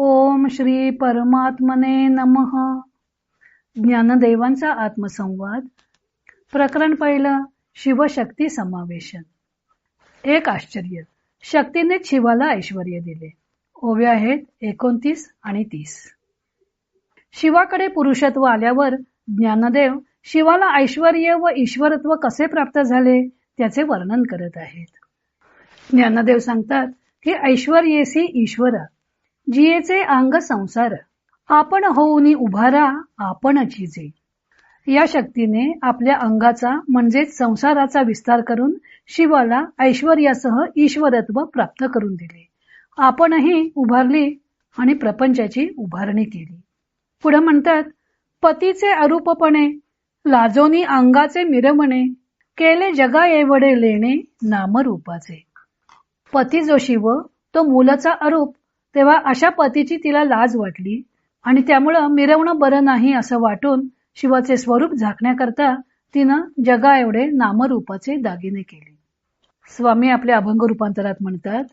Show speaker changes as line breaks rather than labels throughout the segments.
ओम श्री परमात्मने नमः. ज्ञानदेवांचा आत्मसंवाद. प्रकरण पहिलं. शिवशक्ती समावेशन. एक आश्चर्य. शक्तीने शिवाला ऐश्वर्य दिले. ओव्या आहेत 29 आणि 30. शिवाकडे पुरुषत्व आल्यावर ज्ञानदेव शिवाला ऐश्वर्य व ईश्वरत्व कसे प्राप्त झाले त्याचे वर्णन करत आहेत. ज्ञानदेव सांगतात की ऐश्वर्येसी ईश्वरा, जियेचे अंग संसार, आपण होऊनी उभारा आपणची जे. या शक्तीने आपल्या अंगाचा म्हणजेच संसाराचा विस्तार करून शिवाला ऐश्वर्यासह ईश्वरत्व प्राप्त करून दिले. आपणही उभारली आणि प्रपंचाची उभारणी केली. पुढे म्हणतात, पतीचे अरूपपणे लाजोनी अंगाचे मिरवणे, केले जगा एवढे लेणे नामरूपाचे. पती जो शिव तो मूलचा अरूप, तेव्हा अशा पतीची तिला लाज वाटली आणि त्यामुळं मिरवणं बरं नाही असं वाटून शिवाचे स्वरूप झाकण्याकरता तिनं जगा एवढे नामरूपाचे दागिने केले. स्वामी आपल्या अभंग रूपांतरात म्हणतात,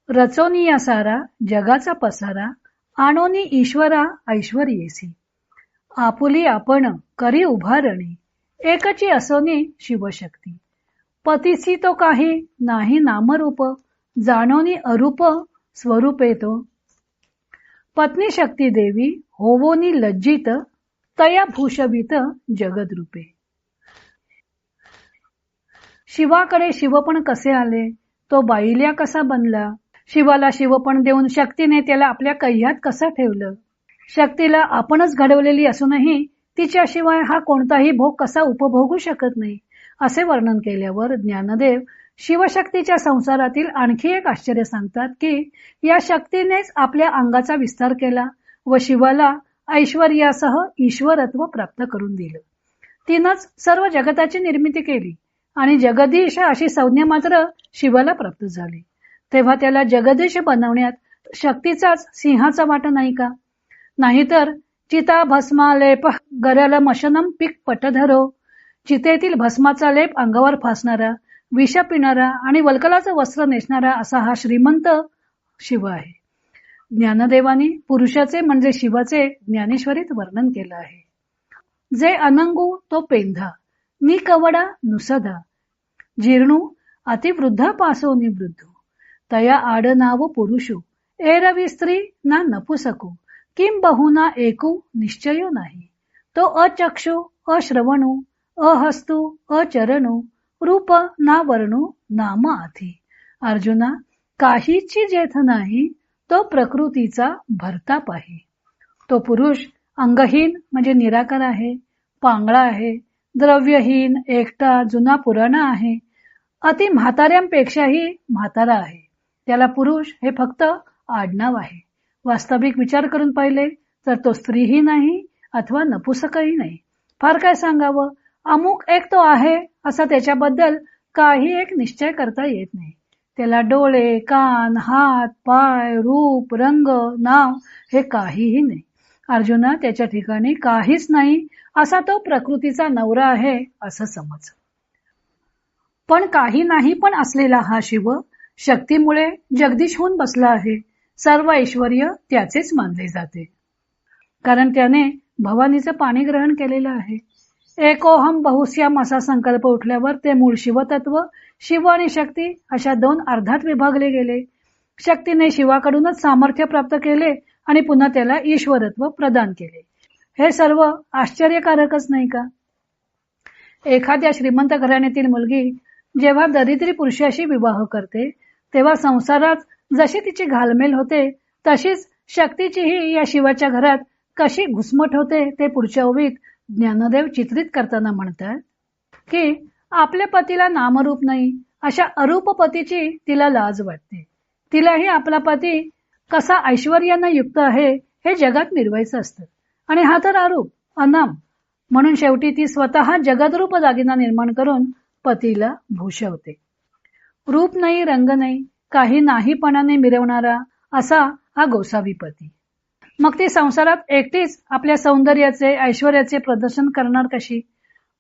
रचोनी या सारा जगाचा पसारा, आणोनी ईश्वरा ऐश्वर्येसी, आपुली आपण करी उभारणी, एकची असोनी शिवशक्ती. पतीसी तो काही नाही नामरूप, जाणोनी अरूप स्वरूपे तो. पत्नी शक्ती देवी होवोनी लज्जित, तया भूषवित जगदरूपे. शिवाकडे शिवपण कसे आले, तो बाईल्या कसा बनला. शिवाला शिवपण देऊन शक्तीने त्याला आपल्या कह्यात कसं ठेवलं. शक्तीला आपणच घडवलेली असूनही तिच्याशिवाय हा कोणताही भोग कसा उपभोगू शकत नाही असे वर्णन केल्यावर ज्ञानदेव शिवशक्तीच्या संसारातील आणखी एक आश्चर्य सांगतात की या शक्तीनेच आपल्या अंगाचा विस्तार केला व शिवाला ऐश्वर्यासह ईश्वरत्व प्राप्त करून दिलं. तिनंच सर्व जगताची निर्मिती केली आणि जगदीश अशी संज्ञा मात्र शिवाला प्राप्त झाली. तेव्हा त्याला जगदीश बनवण्यात शक्तीचाच सिंहाचा वाटा नाही का. नाहीतर चिता भस्मा लेप गरल मशनम पीक पटधरो, चितेतील भस्माचा लेप अंगावर फासणारा, विष पिणारा आणि वल्कलाचं वस्त्र नेसणारा असा हा श्रीमंत शिव आहे. ज्ञानदेवानी पुरुषाचे म्हणजे शिवाचे ज्ञानेश्वरीत वर्णन केलं आहे. जे अनंगू तो पेंधा, नि कवडा नुसदा, जीर्णू अतिवृद्धा पासो निवृद्धू, तया आड नाव पुरुषू, एरवी स्त्री ना नपुसकू, किम बहुना एकू निश्चयो नाही, तो अचक्षु अश्रवणू अहस्तू अचरणू, रूप ना वर्णू नाम आधी. अर्जुना, काहीची जेथ नाही, तो प्रकृतीचा भरताप आहे. तो पुरुष अंगहीन म्हणजे निराकार आहे, पांगळा आहे, द्रव्यहीन, एकटा, जुना पुराणा आहे, अति म्हाताऱ्यांपेक्षाही म्हातारा आहे. त्याला पुरुष हे फक्त आडनाव आहे. वास्तविक विचार करून पाहिले तर तो स्त्रीही नाही अथवा नपुसकही नाही. फार काय सांगावं, अमुक एक तो आहे असा त्याच्याबद्दल काही एक निश्चय करता येत नाही. त्याला डोळे, कान, हात, पाय, रूप, रंग, नाव हे काहीही नाही. अर्जुना, त्याच्या ठिकाणी काहीच नाही असा तो प्रकृतीचा नवरा आहे असं समज. पण काही नाही पण असलेला हा शिव शक्तीमुळे जगदीश होऊन बसला आहे. सर्व ऐश्वर्य त्याचेच मानले जाते, कारण त्याने भवानीचं पाणी ग्रहण केलेलं आहे. एकोहम बहुश्याम असा संकल्प उठल्यावर ते मूळ शिवतत्व, शिव आणि शक्ती अशा दोन अर्धात विभागले गेले. शक्तीने शिवाकडूनच सामर्थ्य प्राप्त केले आणि पुन्हा त्याला ईश्वरत्व प्रदान केले. हे सर्व आश्चर्यकारकच नाही का. एखाद्या श्रीमंत घराण्यातील मुलगी जेव्हा दरिद्री पुरुषाशी विवाह करते तेव्हा संसारात जशी तिची घालमेल होते तशीच शक्तीचीही या शिवाच्या घरात कशी घुसमट होते ते पुढच्या ओवीत ज्ञानदेव चित्रित करताना म्हणतात की आपल्या पतीला नामरूप नाही अशा अरूप पतीची तिला लाज वाटते. तिलाही आपला पती कसा ऐश्वर्याने युक्त आहे हे जगात मिरवायचं असतं आणि हा तर अरूप अनाम. म्हणून शेवटी ती स्वतः जगदरूप दागिना निर्माण करून पतीला भूषवते. रूप नाही, रंग नाही, काही नाहीपणाने मिरवणारा असा हा गोसावी पती. मग ती संसारात एकटीच आपल्या सौंदर्याचे ऐश्वर्याचे प्रदर्शन करणार कशी.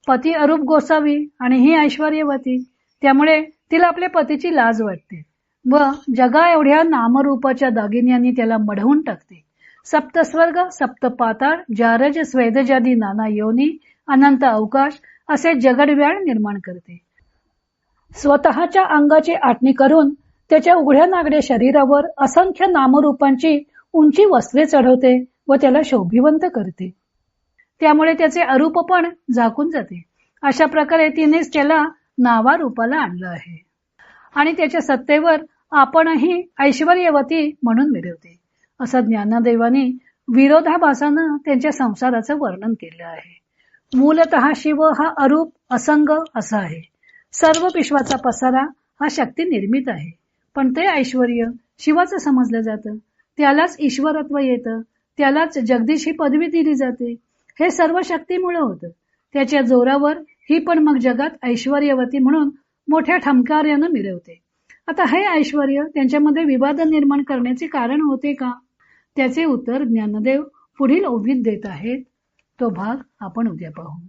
पती अरूप गोसावी आणि ही ऐश्वर्यवती, त्यामुळे तिला आपल्या पतीची लाज वाटते व जगा एवढ्या नामरूपाच्या दागिन्यांनी त्याला मढवून टाकते. सप्तस्वर्ग, सप्तपाताळ, जारज, स्वेदजादी नाना योनी, अनंत अवकाश असे जगडव्याळ निर्माण करते. स्वतःच्या अंगाची आटणी करून त्याच्या उघड्या नागड्या शरीरावर असंख्य नामरूपांची उंची वस्त्रे चढवते व त्याला शोभिवंत करते. त्यामुळे त्याचे अरूपपण झाकून जाते. अशा प्रकारे तिनेच त्याला नावारूपाला आणलं आहे आणि त्याच्या सत्तेवर आपणही ऐश्वर्यवती म्हणून मिरवते. असं ज्ञानदेवानी विरोधाभासानं त्यांच्या संसाराचं वर्णन केलं आहे. मूलतः शिव हा अरूप असंग असा आहे. सर्व विश्वाचा पसारा हा शक्ती निर्मित आहे. पण ते ऐश्वर्य शिवाचं समजलं जातं. त्यालाच ईश्वरत्व येतं. त्यालाच जगदीश ही पदवी दिली जाते. हे सर्व शक्तीमुळे होतं. त्याच्या जोरावर ही पण मग जगात ऐश्वर्यवती म्हणून मोठ्या ठमकार्यानं मिरवते. आता हे ऐश्वर्य त्यांच्यामध्ये विवाद निर्माण करण्याचे कारण होते का? त्याचे उत्तर ज्ञानदेव पुढील ओवीत देत आहेत. तो भाग आपण उद्या पाहू.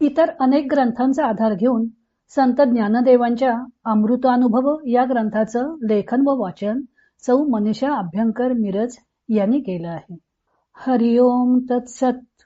इतर अनेक ग्रंथांचा आधार घेऊन संत ज्ञानदेवांच्या अमृतानुभव या ग्रंथाचं लेखन व वाचन सौ मनीषा अभ्यंकर मिरज यांनी केलं आहे. हरिओम तत्सत.